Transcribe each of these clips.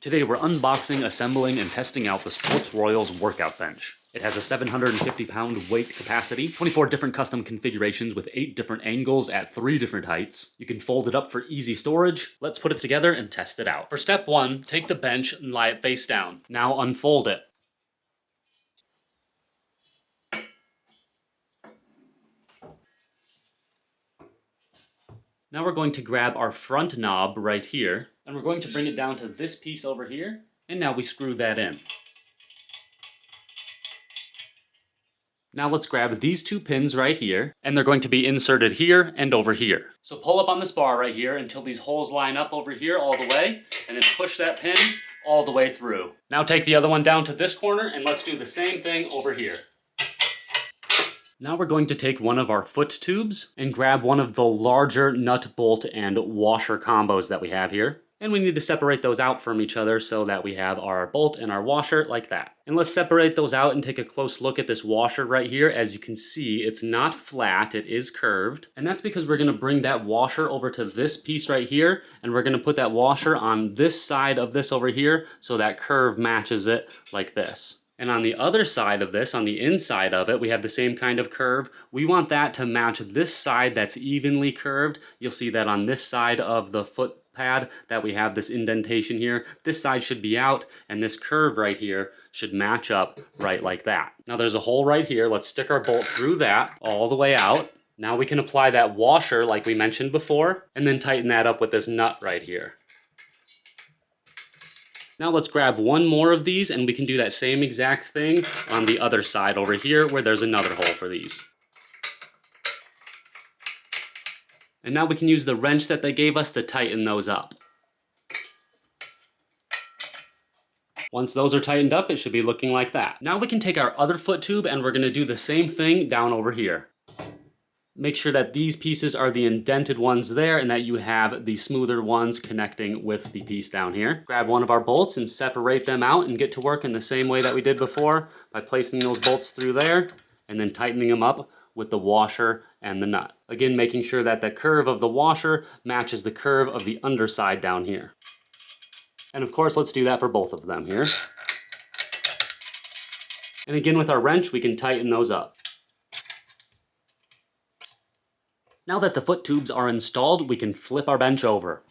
Today we're unboxing, assembling, and testing out the Sportsroyals Workout Bench. It has a 750-pound weight capacity, 24 different custom configurations with 8 different angles at 3 different heights. You can fold it up for easy storage. Let's put it together and test it out. For step 1, take the bench and lie it face down. Now unfold it. Now we're going to grab our front knob right here, and we're going to bring it down to this piece over here, and now we screw that in. Now let's grab these 2 pins right here, and they're going to be inserted here and over here. So pull up on this bar right here until these holes line up over here all the way, and then push that pin all the way through. Now take the other one down to this corner, and let's do the same thing over here. Now we're going to take one of our foot tubes and grab one of the larger nut, bolt, and washer combos that we have here. And we need to separate those out from each other so that we have our bolt and our washer like that. And let's separate those out and take a close look at this washer right here. As you can see, it's not flat, it is curved. And that's because we're gonna bring that washer over to this piece right here, and we're gonna put that washer on this side of this over here so that curve matches it like this. And on the other side of this, on the inside of it, we have the same kind of curve. We want that to match this side that's evenly curved. You'll see that on this side of the foot pad that we have this indentation here. This side should be out, and this curve right here should match up right like that. Now there's a hole right here. Let's stick our bolt through that all the way out. Now we can apply that washer like we mentioned before, and then tighten that up with this nut right here. Now let's grab one more of these, and we can do that same exact thing on the other side over here where there's another hole for these. And now we can use the wrench that they gave us to tighten those up. Once those are tightened up, it should be looking like that. Now we can take our other foot tube and we're going to do the same thing down over here. Make sure that these pieces are the indented ones there and that you have the smoother ones connecting with the piece down here. Grab one of our bolts and separate them out and get to work in the same way that we did before by placing those bolts through there and then tightening them up with the washer and the nut. Again, making sure that the curve of the washer matches the curve of the underside down here. And of course, let's do that for both of them here. And again, with our wrench, we can tighten those up. Now that the foot tubes are installed, we can flip our bench over.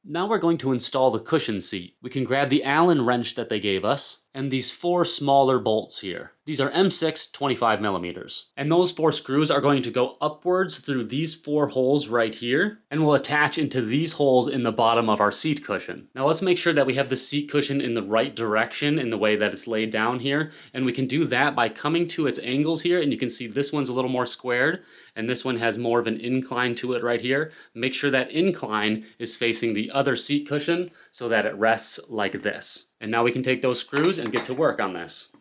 Now we're going to install the cushion seat. We can grab the Allen wrench that they gave us and these 4 smaller bolts here. These are M6 25mm. And those 4 screws are going to go upwards through these 4 holes right here and will attach into these holes in the bottom of our seat cushion. Now let's make sure that we have the seat cushion in the right direction in the way that it's laid down here. And we can do that by coming to its angles here, and you can see this one's a little more squared and this one has more of an incline to it right here. Make sure that incline is facing the other seat cushion so that it rests like this. And now we can take those screws and get to work on this.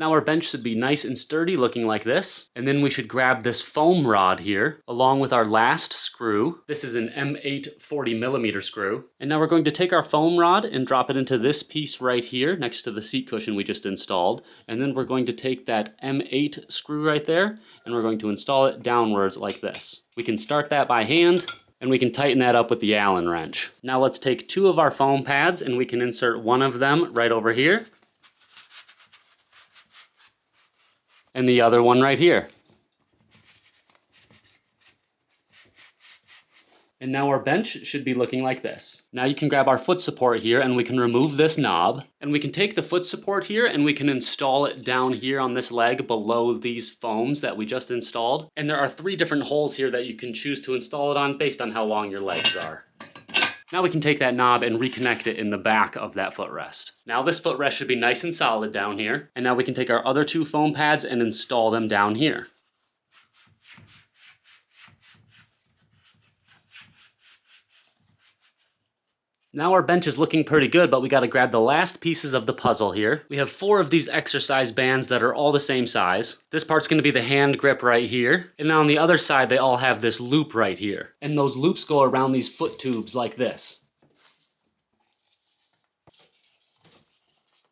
Now our bench should be nice and sturdy looking like this. And then we should grab this foam rod here along with our last screw. This is an M8 40mm screw. And now we're going to take our foam rod and drop it into this piece right here next to the seat cushion we just installed. And then we're going to take that M8 screw right there and we're going to install it downwards like this. We can start that by hand and we can tighten that up with the Allen wrench. Now let's take 2 of our foam pads and we can insert one of them right over here. And the other one right here. And now our bench should be looking like this. Now you can grab our foot support here and we can remove this knob. And we can take the foot support here and we can install it down here on this leg below these foams that we just installed. And there are 3 different holes here that you can choose to install it on based on how long your legs are. Now we can take that knob and reconnect it in the back of that footrest. Now this footrest should be nice and solid down here. And now we can take our other 2 foam pads and install them down here. Now our bench is looking pretty good, but we got to grab the last pieces of the puzzle here. We have 4 of these exercise bands that are all the same size. This part's going to be the hand grip right here. And now on the other side, they all have this loop right here. And those loops go around these foot tubes like this.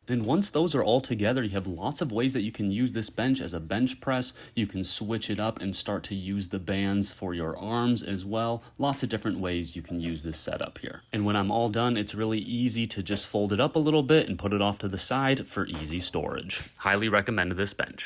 And once those are all together, you have lots of ways that you can use this bench as a bench press. You can switch it up and start to use the bands for your arms as well. Lots of different ways you can use this setup here. And when I'm all done, it's really easy to just fold it up a little bit and put it off to the side for easy storage. Highly recommend this bench.